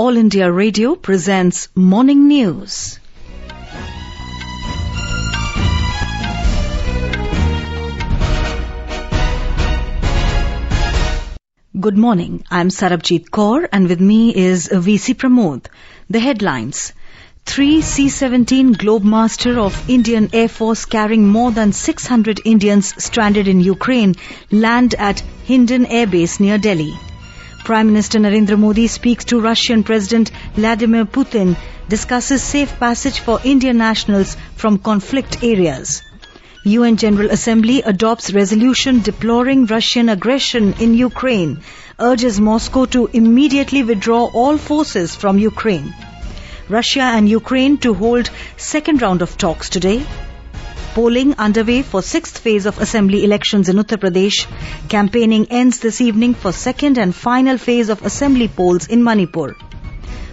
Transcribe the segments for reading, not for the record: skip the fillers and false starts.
All India Radio presents Morning News. Good morning. I'm Sarabjit Kaur and with me is VC Pramod. The headlines. 3 C-17 Globemaster of Indian Air Force carrying more than 600 Indians stranded in Ukraine land at Hindon Air Base near Delhi. Prime Minister Narendra Modi speaks to Russian President Vladimir Putin, discusses safe passage for Indian nationals from conflict areas. UN General Assembly adopts resolution deploring Russian aggression in Ukraine, urges Moscow to immediately withdraw all forces from Ukraine. Russia and Ukraine to hold second round of talks today. Polling underway for sixth phase of assembly elections in Uttar Pradesh. Campaigning ends this evening for second and final phase of assembly polls in Manipur.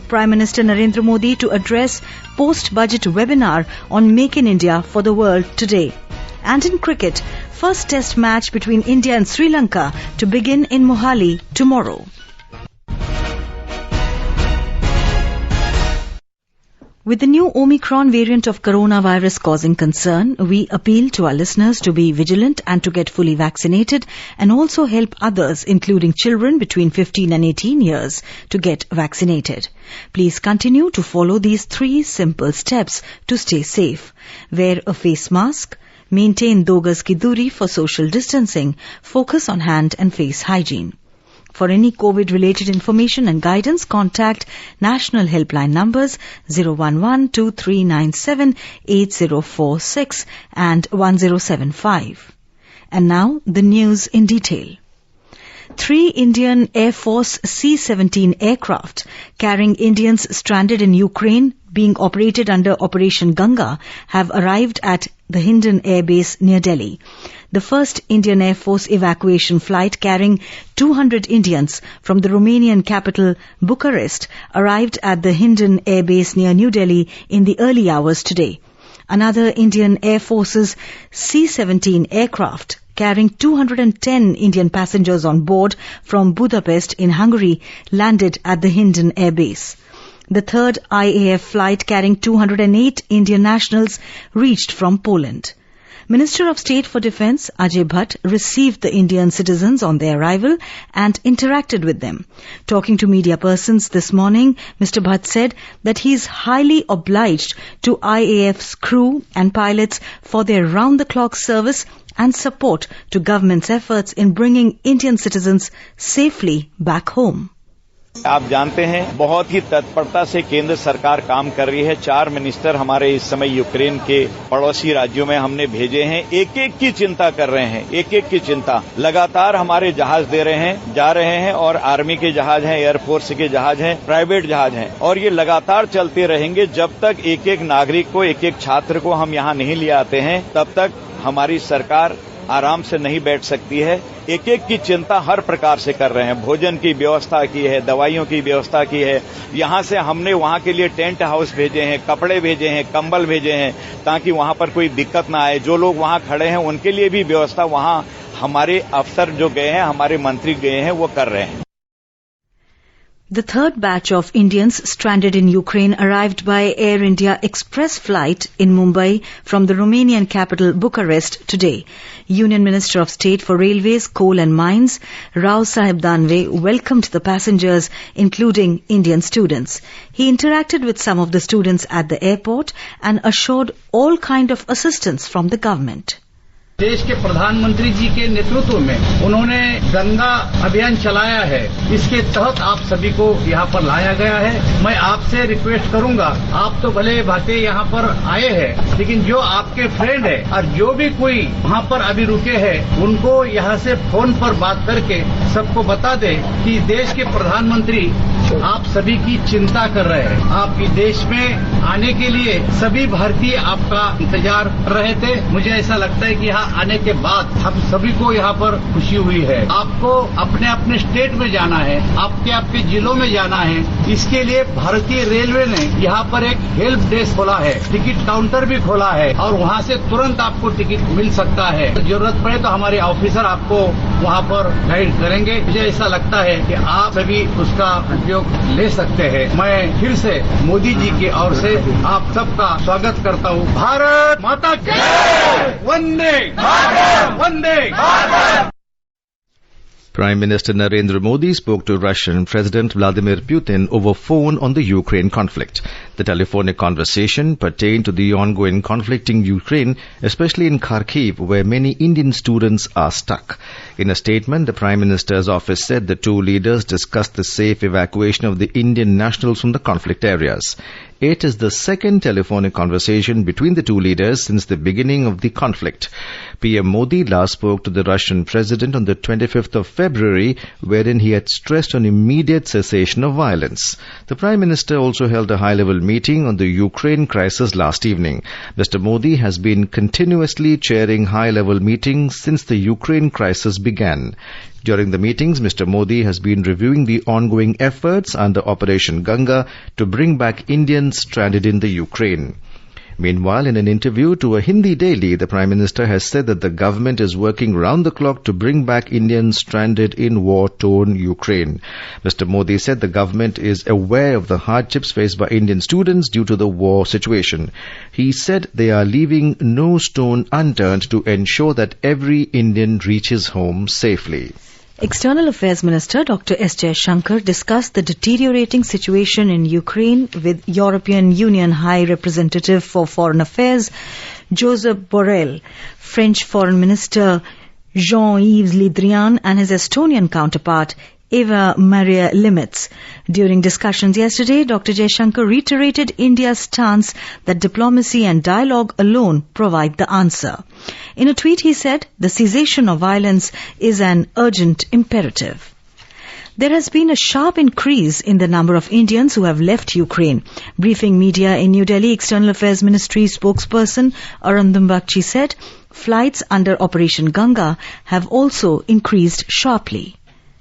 Prime Minister Narendra Modi to address post-budget webinar on Make in India for the world today. And in cricket, first test match between India and Sri Lanka to begin in Mohali tomorrow. With the new Omicron variant of coronavirus causing concern, we appeal to our listeners to be vigilant and to get fully vaccinated and also help others, including children between 15 and 18 years, to get vaccinated. Please continue to follow these 3 simple steps to stay safe. Wear a face mask. Maintain 2 gaz ki duri for social distancing. Focus on hand and face hygiene. For any COVID-related information and guidance, contact national helpline numbers 011-2397-8046 and 1075. And now, the news in detail. 3 Indian Air Force C-17 aircraft carrying Indians stranded in Ukraine being operated under Operation Ganga have arrived at the Hindon Air Base near Delhi. The first Indian Air Force evacuation flight carrying 200 Indians from the Romanian capital Bucharest arrived at the Hindon Air Base near New Delhi in the early hours today. Another Indian Air Force's C-17 aircraft carrying 210 Indian passengers on board from Budapest in Hungary landed at the Hindon Air Base. The third IAF flight carrying 208 Indian nationals reached from Poland. Minister of State for Defence Ajay Bhatt received the Indian citizens on their arrival and interacted with them. Talking to media persons this morning, Mr. Bhatt said that he is highly obliged to IAF's crew and pilots for their round-the-clock service and support to government's efforts in bringing Indian citizens safely back home. आप जानते हैं बहुत ही तत्परता से केंद्र सरकार काम कर रही है। 4 मिनिस्टर हमारे इस समय यूक्रेन के पड़ोसी राज्यों में हमने भेजे हैं। एक एक की चिंता कर रहे हैं, एक एक की चिंता। लगातार हमारे जहाज जा रहे हैं और आर्मी के जहाज हैं, एयरफोर्स के जहाज हैं, प्राइवेट जहाज हैं और ये लगातार चलते रहेंगे जब तक एक एक नागरिक को, एक एक छात्र को हम यहाँ नहीं ले आते हैं, तब तक हमारी सरकार आराम से नहीं बैठ सकती है। एक एक की चिंता हर प्रकार से कर रहे हैं। भोजन की व्यवस्था की है, दवाइयों की व्यवस्था की है। यहाँ से हमने वहाँ के लिए टेंट हाउस भेजे हैं, कपड़े भेजे हैं, कंबल भेजे हैं ताकि वहाँ पर कोई दिक्कत ना आए। जो लोग वहाँ खड़े हैं उनके लिए भी व्यवस्था वहाँ हमारे अफसर जो गए हैं, हमारे मंत्री गए हैं, वो कर रहे हैं। The third batch of Indians stranded in Ukraine arrived by Air India Express flight in Mumbai from the Romanian capital Bucharest today. Union Minister of State for Railways, Coal and Mines, Rao Sahib Danve, welcomed the passengers, including Indian students. He interacted with some of the students at the airport and assured all kind of assistance from the government. देश के प्रधानमंत्री जी के नेतृत्व में उन्होंने गंगा अभियान चलाया है। इसके तहत आप सभी को यहाँ पर लाया गया है। मैं आपसे रिक्वेस्ट करूंगा, आप तो भले भांति यहाँ पर आए हैं, लेकिन जो आपके फ्रेंड है और जो भी कोई वहाँ पर अभी रुके हैं, उनको यहाँ से फोन पर बात करके सबको बता दे कि देश के प्रधानमंत्री आप सभी की चिंता कर रहे हैं। आपके देश में आने के लिए सभी भारतीय आपका इंतजार कर रहे थे। मुझे ऐसा लगता है कि यहाँ आने के बाद हम सभी को यहाँ पर खुशी हुई है। आपको अपने अपने स्टेट में जाना है, आपके जिलों में जाना है, इसके लिए भारतीय रेलवे ने यहाँ पर एक हेल्प डेस्क खोला है, टिकट काउंटर भी खोला है और वहाँ से तुरंत आपको टिकट मिल सकता है। जरूरत पड़े तो हमारे ऑफिसर आपको वहाँ पर गाइड करेंगे। मुझे ऐसा लगता है कि आप भी उसका उपयोग ले सकते हैं। मैं फिर से मोदी जी की ओर से आप सबका स्वागत करता हूँ। भारत माता की Vande Mataram, Vande Mataram. Prime Minister Narendra Modi spoke to Russian President Vladimir Putin over phone on the Ukraine conflict. The telephonic conversation pertained to the ongoing conflict in Ukraine, especially in Kharkiv, where many Indian students are stuck. In a statement, the Prime Minister's office said the two leaders discussed the safe evacuation of the Indian nationals from the conflict areas. It is the second telephonic conversation between the two leaders since the beginning of the conflict. PM Modi last spoke to the Russian president on the 25th of February, wherein he had stressed on immediate cessation of violence. The Prime Minister also held a high-level meeting on the Ukraine crisis last evening. Mr. Modi has been continuously chairing high-level meetings since the Ukraine crisis began. During the meetings, Mr. Modi has been reviewing the ongoing efforts under Operation Ganga to bring back Indians stranded in the Ukraine. Meanwhile, in an interview to a Hindi daily, the Prime Minister has said that the government is working round the clock to bring back Indians stranded in war-torn Ukraine. Mr. Modi said the government is aware of the hardships faced by Indian students due to the war situation. He said they are leaving no stone unturned to ensure that every Indian reaches home safely. External Affairs Minister Dr. S. Jaishankar discussed the deteriorating situation in Ukraine with European Union High Representative for Foreign Affairs Josep Borrell, French Foreign Minister Jean-Yves Le Drian and his Estonian counterpart Eva Maria Limetz. During discussions yesterday, Dr. Jaishankar reiterated India's stance that diplomacy and dialogue alone provide the answer. In a tweet, he said, the cessation of violence is an urgent imperative. There has been a sharp increase in the number of Indians who have left Ukraine. Briefing media in New Delhi, External Affairs Ministry spokesperson Arundham Bagchi said, flights under Operation Ganga have also increased sharply.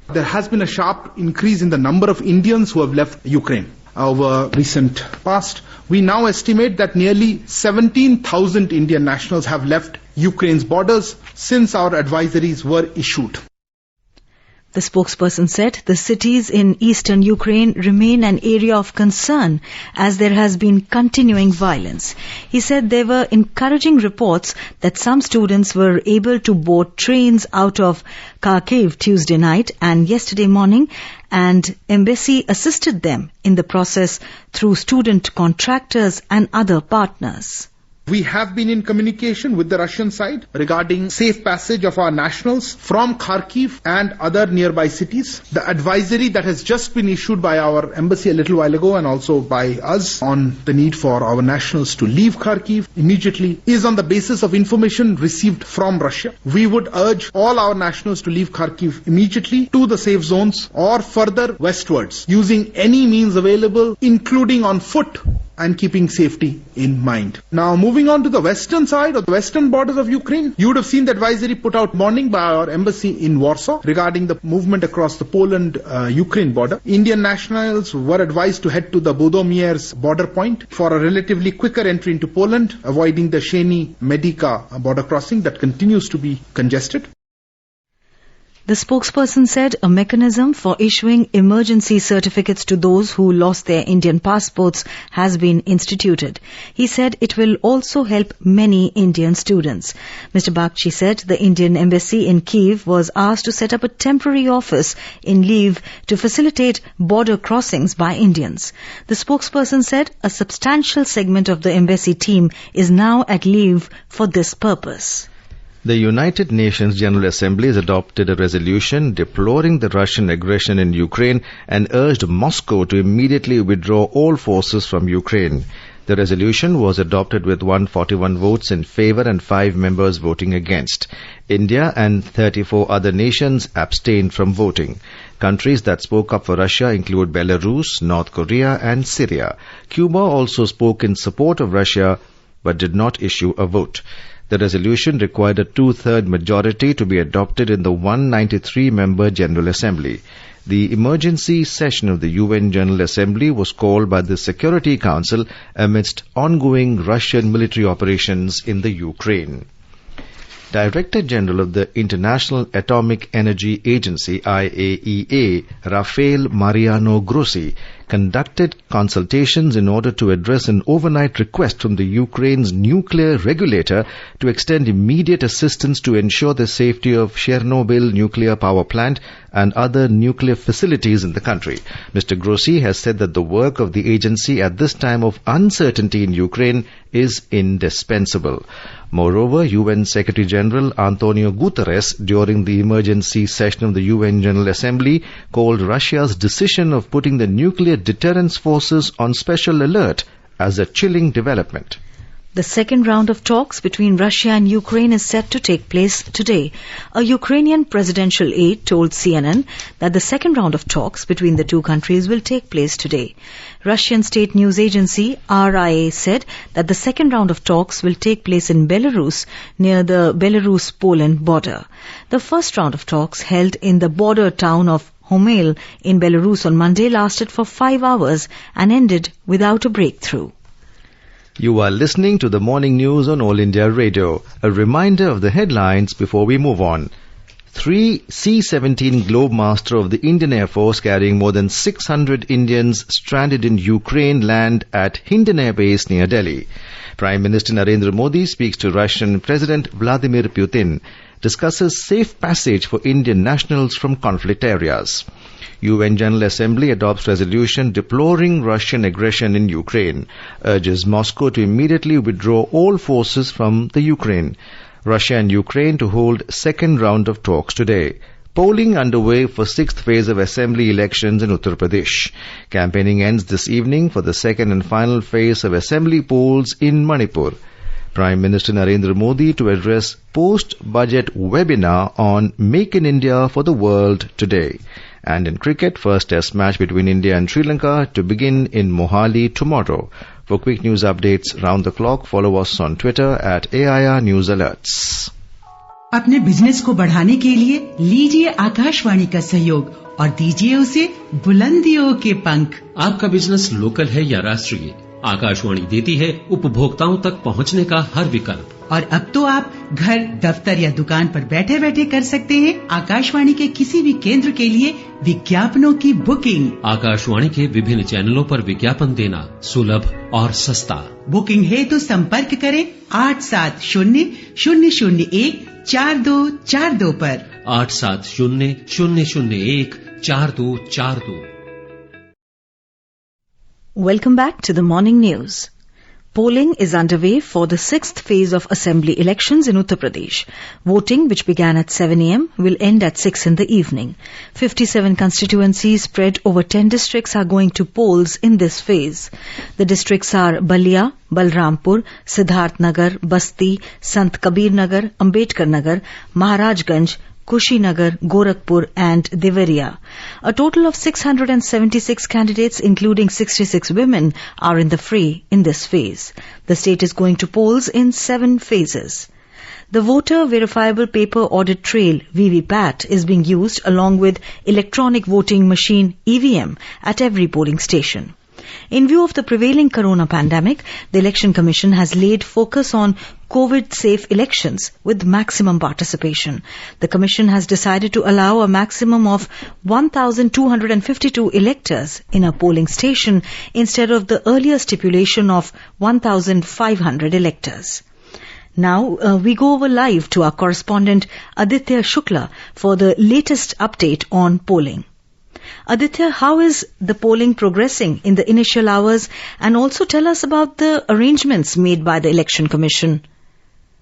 There has been a sharp increase in the number of Indians who have left Ukraine. Over recent past, we now estimate that nearly 17,000 Indian nationals have left Ukraine's borders since our advisories were issued. The spokesperson said the cities in eastern Ukraine remain an area of concern as there has been continuing violence. He said there were encouraging reports that some students were able to board trains out of Kharkiv Tuesday night and yesterday morning, and embassy assisted them in the process through student contractors and other partners. We have been in communication with the Russian side regarding safe passage of our nationals from Kharkiv and other nearby cities. The advisory that has just been issued by our embassy a little while ago and also by us on the need for our nationals to leave Kharkiv immediately is on the basis of information received from Russia. We would urge all our nationals to leave Kharkiv immediately to the safe zones or further westwards using any means available, including on foot, and keeping safety in mind. Now, moving on to the western side or the western borders of Ukraine, you would have seen the advisory put out morning by our embassy in Warsaw regarding the movement across the Poland-Ukraine border. Indian nationals were advised to head to the Budomier's border point for a relatively quicker entry into Poland, avoiding the Sheni-Medica border crossing that continues to be congested. The spokesperson said a mechanism for issuing emergency certificates to those who lost their Indian passports has been instituted. He said it will also help many Indian students. Mr. Bagchi said the Indian embassy in Kyiv was asked to set up a temporary office in Lviv to facilitate border crossings by Indians. The spokesperson said a substantial segment of the embassy team is now at Lviv for this purpose. The United Nations General Assembly has adopted a resolution deploring the Russian aggression in Ukraine and urged Moscow to immediately withdraw all forces from Ukraine. The resolution was adopted with 141 votes in favor and 5 members voting against. India and 34 other nations abstained from voting. Countries that spoke up for Russia include Belarus, North Korea and Syria. Cuba also spoke in support of Russia but did not issue a vote. The resolution required a 2/3 majority to be adopted in the 193-member General Assembly. The emergency session of the UN General Assembly was called by the Security Council amidst ongoing Russian military operations in the Ukraine. Director General of the International Atomic Energy Agency IAEA, Rafael Mariano Grossi, conducted consultations in order to address an overnight request from the Ukraine's nuclear regulator to extend immediate assistance to ensure the safety of Chernobyl nuclear power plant and other nuclear facilities in the country. Mr. Grossi has said that the work of the agency at this time of uncertainty in Ukraine is indispensable. Moreover, UN Secretary General Antonio Guterres, during the emergency session of the UN General Assembly, called Russia's decision of putting the nuclear deterrence forces on special alert as a chilling development. The second round of talks between Russia and Ukraine is set to take place today. A Ukrainian presidential aide told CNN that the second round of talks between the two countries will take place today. Russian state news agency RIA said that the second round of talks will take place in Belarus near the Belarus-Poland border. The first round of talks held in the border town of Homel in Belarus on Monday lasted for 5 hours and ended without a breakthrough. You are listening to the morning news on All India Radio. A reminder of the headlines before we move on. 3 C-17 Globemaster of the Indian Air Force carrying more than 600 Indians stranded in Ukraine land at Hindon Air Base near Delhi. Prime Minister Narendra Modi speaks to Russian President Vladimir Putin, discusses safe passage for Indian nationals from conflict areas. UN General Assembly adopts resolution deploring Russian aggression in Ukraine, urges Moscow to immediately withdraw all forces from the Ukraine. Russia and Ukraine to hold second round of talks today. Polling underway for 6th phase of Assembly elections in Uttar Pradesh. Campaigning ends this evening for the second and final phase of Assembly polls in Manipur. Prime Minister Narendra Modi to address post-budget webinar on Make in India for the World today. And in cricket, first test match between India and Sri Lanka to begin in Mohali tomorrow. For quick news updates round the clock, follow us on Twitter at AIR News Alerts. अपने business को बढ़ाने के लिए लीजिए आकाशवाणी का सहयोग और दीजिए उसे बुलंदियों के पंख। आपका बिजनेस लोकल है या राष्ट्रीय, आकाशवाणी देती है उपभोक्ताओं तक पहुंचने का हर विकल्प। और अब तो आप घर, दफ्तर या दुकान पर बैठे बैठे कर सकते हैं आकाशवाणी के किसी भी केंद्र के लिए विज्ञापनों की बुकिंग। आकाशवाणी के विभिन्न चैनलों पर विज्ञापन देना सुलभ और सस्ता। बुकिंग है तो संपर्क करें 8700014242 पर। 8700014242। Welcome back to the morning news. Polling is underway for the 6th phase of Assembly elections in Uttar Pradesh. Voting, which began at 7 a.m., will end at 6 in the evening. 57 constituencies spread over 10 districts are going to polls in this phase. The districts are Balia, Balrampur, Siddharth Nagar, Basti, Sant Kabir Nagar, Ambedkar Nagar, Maharajganj, Kushinagar, Gorakhpur and Devariya. A total of 676 candidates, including 66 women, are in the fray in this phase. The state is going to polls in 7 phases. The Voter Verifiable Paper Audit Trail (VVPAT) is being used along with electronic voting machine (EVM) at every polling station. In view of the prevailing corona pandemic, the Election Commission has laid focus on COVID-safe elections with maximum participation. The Commission has decided to allow a maximum of 1,252 electors in a polling station instead of the earlier stipulation of 1,500 electors. Now, we go over live to our correspondent Aditya Shukla for the latest update on polling. Aditya, how is the polling progressing in the initial hours, and also tell us about the arrangements made by the Election Commission?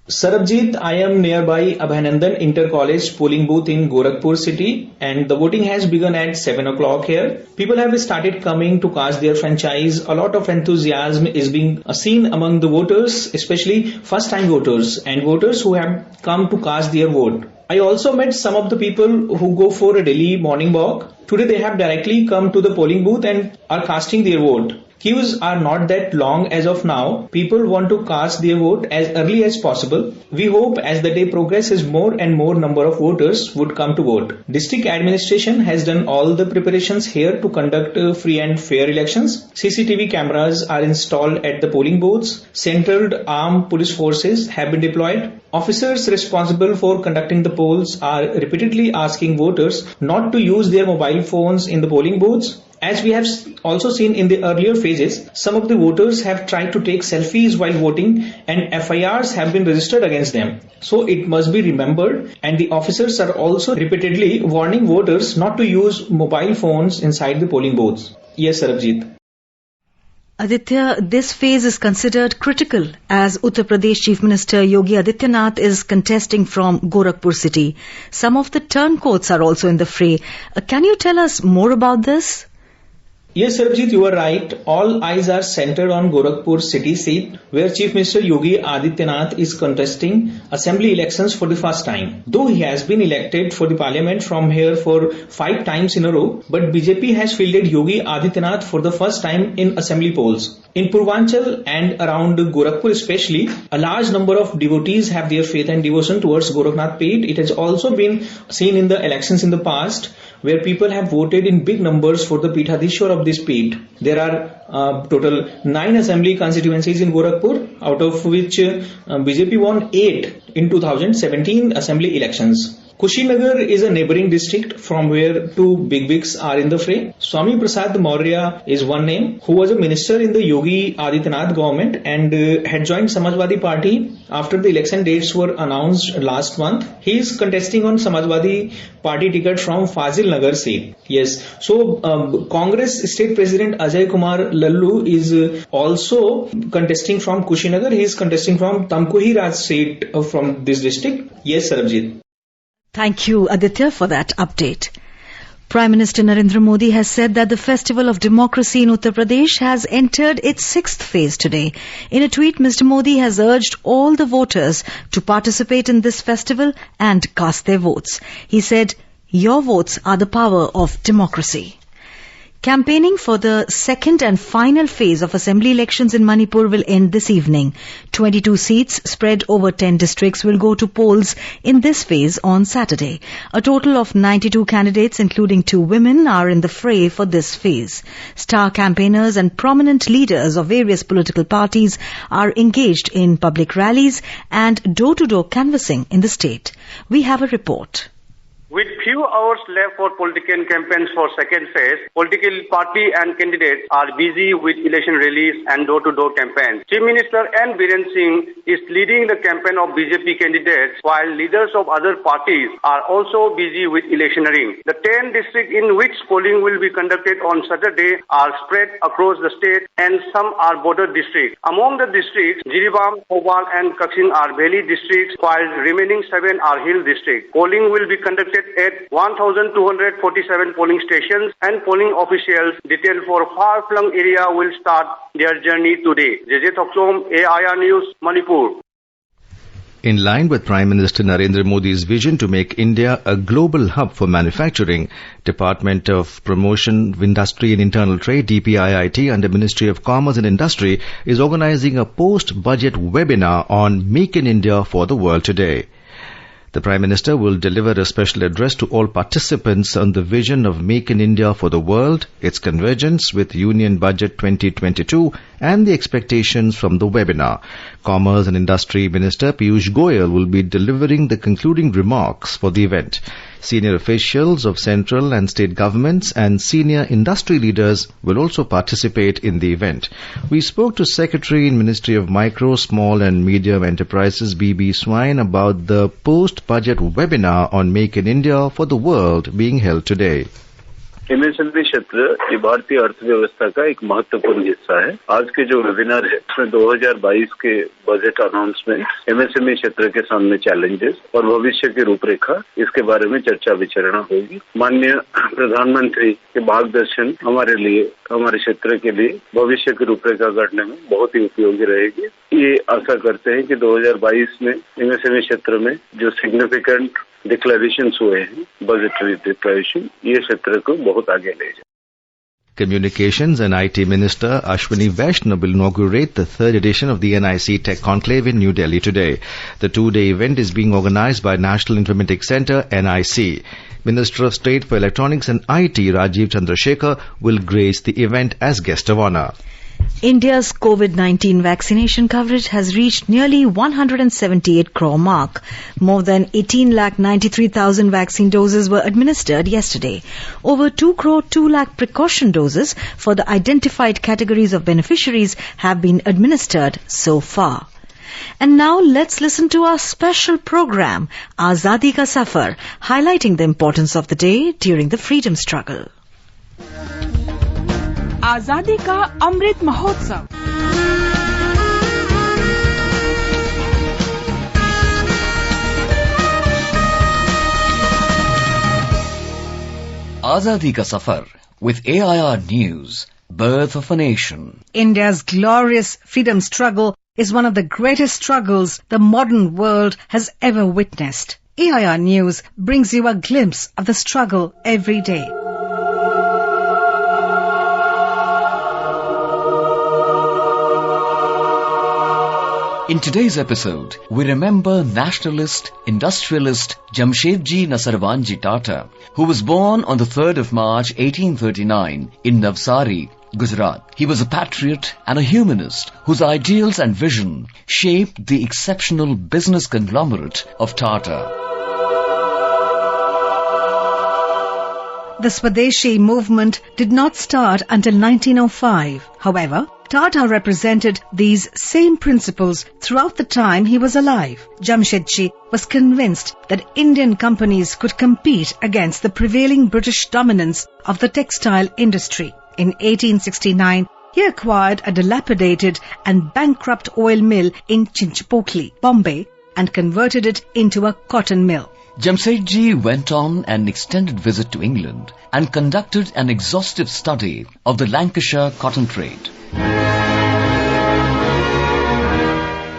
Sarabjit, I am nearby Abhinandan Inter-College polling booth in Gorakhpur city, and the voting has begun at 7 o'clock here. People have started coming to cast their franchise. A lot of enthusiasm is being seen among the voters, especially first-time voters and voters who have come to cast their vote. I also met some of the people who go for a daily morning walk. Today they have directly come to the polling booth and are casting their vote. Queues are not that long as of now. People want to cast their vote as early as possible. We hope as the day progresses, more and more number of voters would come to vote. District administration has done all the preparations here to conduct free and fair elections. CCTV cameras are installed at the polling booths. Central armed police forces have been deployed. Officers responsible for conducting the polls are repeatedly asking voters not to use their mobile phones in the polling booths. As we have also seen in the earlier phases, some of the voters have tried to take selfies while voting and FIRs have been registered against them. So it must be remembered, and the officers are also repeatedly warning voters not to use mobile phones inside the polling booths. Yes, Sarabjit. Aditya, this phase is considered critical as Uttar Pradesh Chief Minister Yogi Adityanath is contesting from Gorakhpur city. Some of the turncoats are also in the fray. Can you tell us more about this? Yes, Sarabjit, you are right. All eyes are centered on Gorakhpur city seat, where Chief Minister Yogi Adityanath is contesting assembly elections for the first time. Though he has been elected for the parliament from here for 5 times in a row, but BJP has fielded Yogi Adityanath for the first time in assembly polls. In Purvanchal and around Gorakhpur especially, a large number of devotees have their faith and devotion towards Gorakhnath Peeth. It has also been seen in the elections in the past, where people have voted in big numbers for the Peethadishwar of this Peeth. There are total 9 assembly constituencies in Gorakhpur, out of which BJP won 8 in 2017 assembly elections. Kushinagar is a neighboring district from where 2 bigwigs are in the fray. Swami Prasad Maurya is one name, who was a minister in the Yogi Adityanath government and had joined Samajwadi Party after the election dates were announced last month. He is contesting on Samajwadi Party ticket from Fazil Nagar seat. Yes, so Congress State President Ajay Kumar Lallu is also contesting from Kushinagar. He is contesting from Tamkuhi Raj seat from this district. Yes, Sarabjit. Thank you, Aditya, for that update. Prime Minister Narendra Modi has said that the Festival of Democracy in Uttar Pradesh has entered its 6th phase today. In a tweet, Mr. Modi has urged all the voters to participate in this festival and cast their votes. He said, "Your votes are the power of democracy." Campaigning for the second and final phase of assembly elections in Manipur will end this evening. 22 seats spread over 10 districts will go to polls in this phase on Saturday. A total of 92 candidates, including 2 women, are in the fray for this phase. Star campaigners and prominent leaders of various political parties are engaged in public rallies and door-to-door canvassing in the state. We have a report. With few hours left for political campaigns for second phase, political party and candidates are busy with election rallies and door-to-door campaigns. Chief Minister N. Biren Singh is leading the campaign of BJP candidates, while leaders of other parties are also busy with electioneering. The 10 districts in which polling will be conducted on Saturday are spread across the state and some are border districts. Among the districts, Jiribam, Hobal and Kaksing are valley districts, while remaining 7 are hill districts. Polling will be conducted at 1,247 polling stations, and polling officials detailed for far-flung area will start their journey today. JJ Thoksom, AIR News, Manipur. In line with Prime Minister Narendra Modi's vision to make India a global hub for manufacturing, Department of Promotion of Industry and Internal Trade, DPIIT, under Ministry of Commerce and Industry, is organizing a post-budget webinar on Make in India for the World today. The Prime Minister will deliver a special address to all participants on the vision of Make in India for the World, its convergence with Union Budget 2022 and the expectations from the webinar. Commerce and Industry Minister Piyush Goyal will be delivering the concluding remarks for the event. Senior officials of central and state governments and senior industry leaders will also participate in the event. We spoke to Secretary in Ministry of Micro, Small and Medium Enterprises B.B. Swine about the post-budget webinar on Make in India for the World being held today. MSME क्षेत्र ये भारतीय अर्थव्यवस्था का एक महत्वपूर्ण हिस्सा है। आज के जो वेबिनार है उसमें 2022 के बजट अनाउंसमेंट, एमएसएमई क्षेत्र के सामने चैलेंजेस और भविष्य की रूपरेखा, इसके बारे में चर्चा विचारणा होगी। माननीय प्रधानमंत्री के मार्गदर्शन हमारे लिए, हमारे क्षेत्र के लिए भविष्य की रूपरेखा गढ़ने में बहुत ही उपयोगी रहेगी। ये आशा करते हैं कि 2022 में एमएसएमई क्षेत्र में जो सिग्निफिकेंट डिक्लेरेशंस हुए हैं, बजटरी डिक्लेरेशन, ये क्षेत्र को बहुत आगे ले जाए. Communications and IT Minister Ashwini Vaishnav will inaugurate the third edition of the NIC Tech Conclave in New Delhi today. The two-day event is being organized by National Informatics Centre, NIC. Minister of State for Electronics and IT Rajiv Chandrasekhar will grace the event as guest of honour. India's COVID-19 vaccination coverage has reached nearly 178 crore mark. More than 18,93,000 vaccine doses were administered yesterday. Over 2 crore 2 lakh precaution doses for the identified categories of beneficiaries have been administered so far. And now let's listen to our special program, Azadi Ka Safar, highlighting the importance of the day during the freedom struggle. आजादी का Amrit Mahotsav. Azadi Ka Safar with AIR News, Birth of a Nation. India's glorious freedom struggle is one of the greatest struggles the modern world has ever witnessed. AIR News brings you a glimpse of the struggle every day. In today's episode, we remember nationalist, industrialist Jamshedji Nasarwanji Tata, who was born on the 3rd of March 1839 in Navsari, Gujarat. He was a patriot and a humanist whose ideals and vision shaped the exceptional business conglomerate of Tata. The Swadeshi movement did not start until 1905. However, Tata represented these same principles throughout the time he was alive. Jamshedji was convinced that Indian companies could compete against the prevailing British dominance of the textile industry. In 1869, he acquired a dilapidated and bankrupt oil mill in Chinchpokli, Bombay, and converted it into a cotton mill. Jamshedji went on an extended visit to England and conducted an exhaustive study of the Lancashire cotton trade.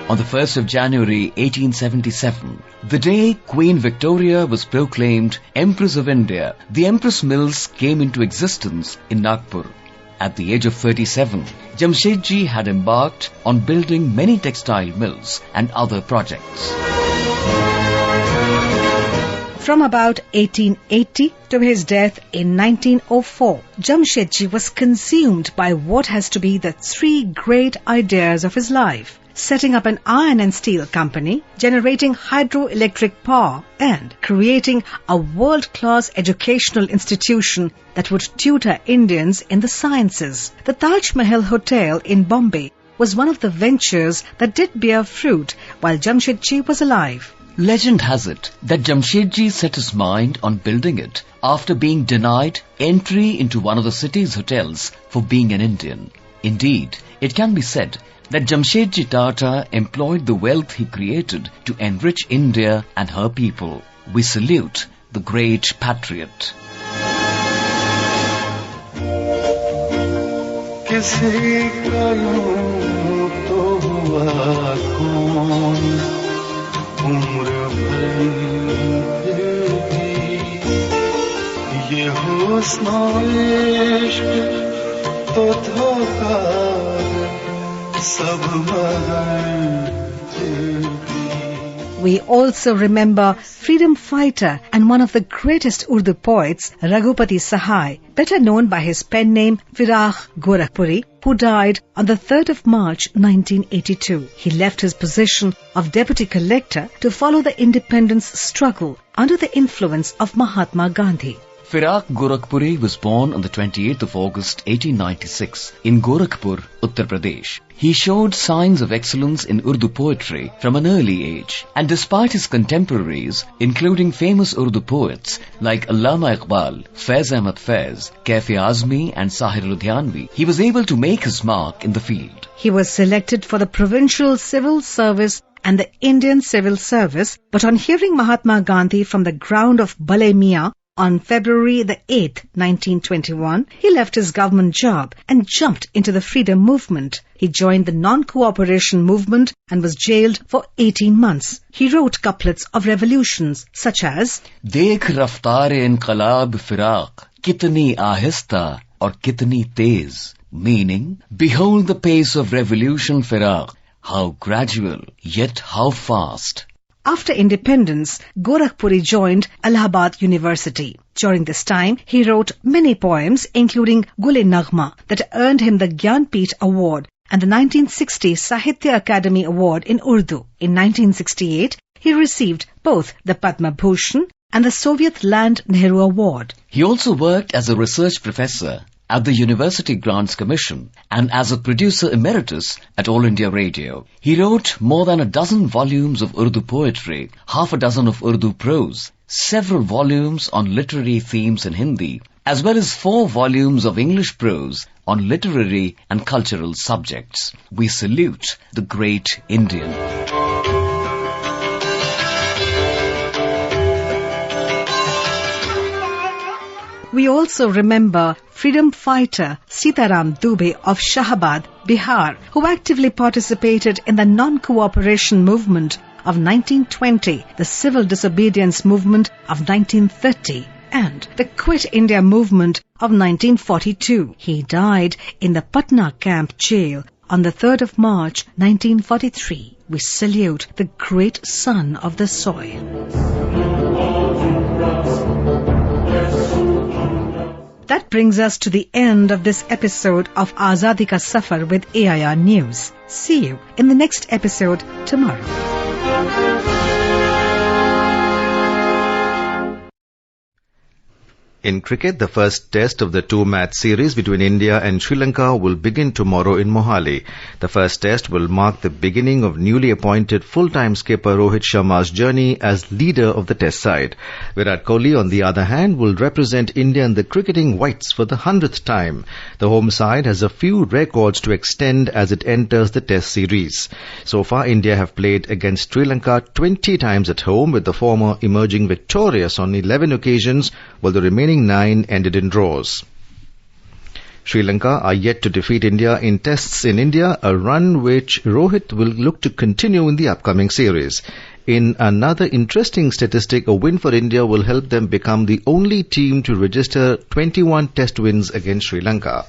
On the 1st of January 1877, the day Queen Victoria was proclaimed Empress of India, the Empress Mills came into existence in Nagpur. At the age of 37, Jamshedji had embarked on building many textile mills and other projects. From about 1880 to his death in 1904, Jamshedji was consumed by what has to be the three great ideas of his life: setting up an iron and steel company, generating hydroelectric power, and creating a world-class educational institution that would tutor Indians in the sciences. The Taj Mahal Hotel in Bombay was one of the ventures that did bear fruit while Jamshedji was alive. Legend has it that Jamshedji set his mind on building it after being denied entry into one of the city's hotels for being an Indian. Indeed, it can be said that Jamshedji Tata employed the wealth he created to enrich India and her people. We salute the great patriot. उम्र भर ये हुस्न इश्क तो धोखा सब मगर We also remember freedom fighter and one of the greatest Urdu poets, Raghupati Sahai, better known by his pen name Firaq Gorakhpuri, who died on the 3rd of March 1982. He left his position of deputy collector to follow the independence struggle under the influence of Mahatma Gandhi. Firaq Gorakhpuri was born on the 28th of August 1896 in Gorakhpur, Uttar Pradesh. He showed signs of excellence in Urdu poetry from an early age, and despite his contemporaries, including famous Urdu poets like Allama Iqbal, Faiz Ahmad Faiz, Kaifi Azmi and Sahir Ludhianvi, he was able to make his mark in the field. He was selected for the Provincial Civil Service and the Indian Civil Service, but on hearing Mahatma Gandhi from the ground of Bale Mia On February the 8th, 1921, he left his government job and jumped into the freedom movement. He joined the non-cooperation movement and was jailed for 18 months. He wrote couplets of revolutions such as Dekh raftare inqalab firaq, kitni ahista aur kitni tez, meaning, behold the pace of revolution firaq, how gradual yet how fast. After independence, Gorakhpuri joined Allahabad University. During this time, he wrote many poems, including Gul-e-Naghma, that earned him the Gyanpith Award and the 1960 Sahitya Academy Award in Urdu. In 1968, he received both the Padma Bhushan and the Soviet Land Nehru Award. He also worked as a research professor at the University Grants Commission and as a producer emeritus at All India Radio. He wrote more than a dozen volumes of Urdu poetry, half a dozen of Urdu prose, several volumes on literary themes in Hindi, as well as 4 volumes of English prose on literary and cultural subjects. We salute the great Indian. We also remember freedom fighter Sitaram Dubey of Shahabad, Bihar, who actively participated in the non-cooperation movement of 1920, the civil disobedience movement of 1930, and the Quit India movement of 1942. He died in the Patna camp jail on the 3rd of March 1943. We salute the great son of the soil. That brings us to the end of this episode of Azadi Ka Safar with AIR News. See you in the next episode tomorrow. In cricket, the first test of the 2-match series between India and Sri Lanka will begin tomorrow in Mohali. The first test will mark the beginning of newly appointed full-time skipper Rohit Sharma's journey as leader of the test side. Virat Kohli, on the other hand, will represent India in the cricketing whites for the 100th time. The home side has a few records to extend as it enters the test series. So far, India have played against Sri Lanka 20 times at home, with the former emerging victorious on 11 occasions, while the remaining 9 ended in draws. Sri Lanka are yet to defeat India in tests in India, a run which Rohit will look to continue in the upcoming series. In another interesting statistic, a win for India will help them become the only team to register 21 test wins against Sri Lanka.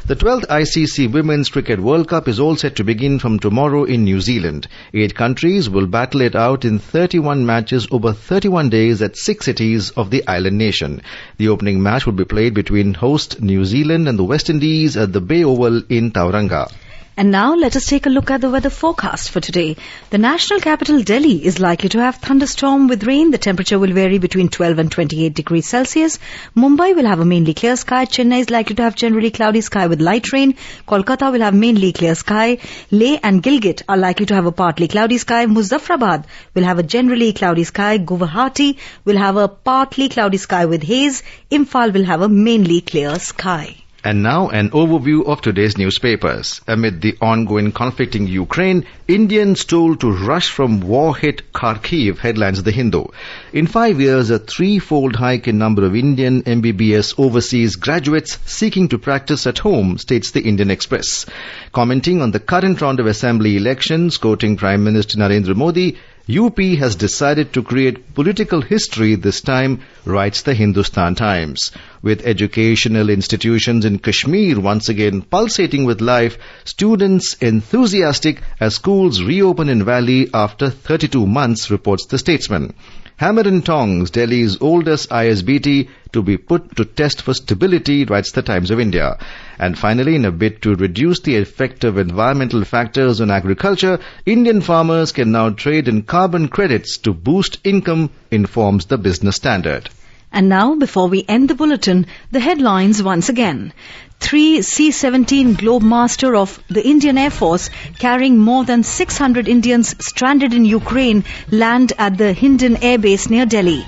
The 12th ICC Women's Cricket World Cup is all set to begin from tomorrow in New Zealand. 8 countries will battle it out in 31 matches over 31 days at 6 cities of the island nation. The opening match will be played between host New Zealand and the West Indies at the Bay Oval in Tauranga. And now let us take a look at the weather forecast for today. The national capital Delhi is likely to have thunderstorm with rain. The temperature will vary between 12 and 28 degrees Celsius. Mumbai will have a mainly clear sky. Chennai is likely to have generally cloudy sky with light rain. Kolkata will have mainly clear sky. Leh and Gilgit are likely to have a partly cloudy sky. Muzaffarabad will have a generally cloudy sky. Guwahati will have a partly cloudy sky with haze. Imphal will have a mainly clear sky. And now an overview of today's newspapers. Amid the ongoing conflict in Ukraine, Indians told to rush from war-hit Kharkiv, headlines The Hindu. In 5 years, a 3-fold hike in number of Indian MBBS overseas graduates seeking to practice at home, states the Indian Express. Commenting on the current round of assembly elections, quoting Prime Minister Narendra Modi, UP has decided to create political history this time, writes the Hindustan Times. With educational institutions in Kashmir once again pulsating with life, students enthusiastic as schools reopen in Valley after 32 months, reports the Statesman. Hammer and tongs, Delhi's oldest ISBT to be put to test for stability, writes the Times of India. And finally, in a bid to reduce the effect of environmental factors on agriculture, Indian farmers can now trade in carbon credits to boost income, informs the Business Standard. And now, before we end the bulletin, the headlines once again. 3 C-17 Globemaster of the Indian Air Force carrying more than 600 Indians stranded in Ukraine land at the Hindon Air Base near Delhi.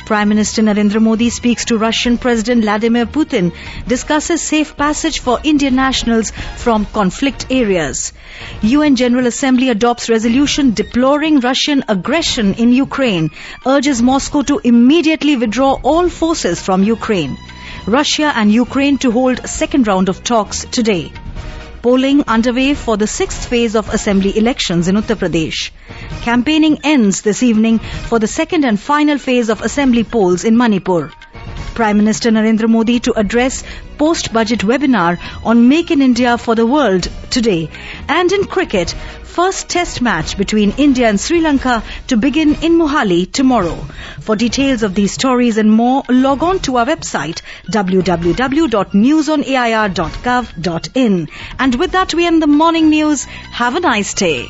Prime Minister Narendra Modi speaks to Russian President Vladimir Putin, discusses safe passage for Indian nationals from conflict areas. UN General Assembly adopts resolution deploring Russian aggression in Ukraine, urges Moscow to immediately withdraw all forces from Ukraine. Russia and Ukraine to hold second round of talks today. Polling underway for the 6th phase of assembly elections in Uttar Pradesh. Campaigning ends this evening for the second and final phase of assembly polls in Manipur. Prime Minister Narendra Modi to address post-budget webinar on Make in India for the World today. And in cricket, first test match between India and Sri Lanka to begin in Mohali tomorrow. For details of these stories and more, log on to our website www.newsonair.gov.in. And with that, we end the morning news. Have a nice day.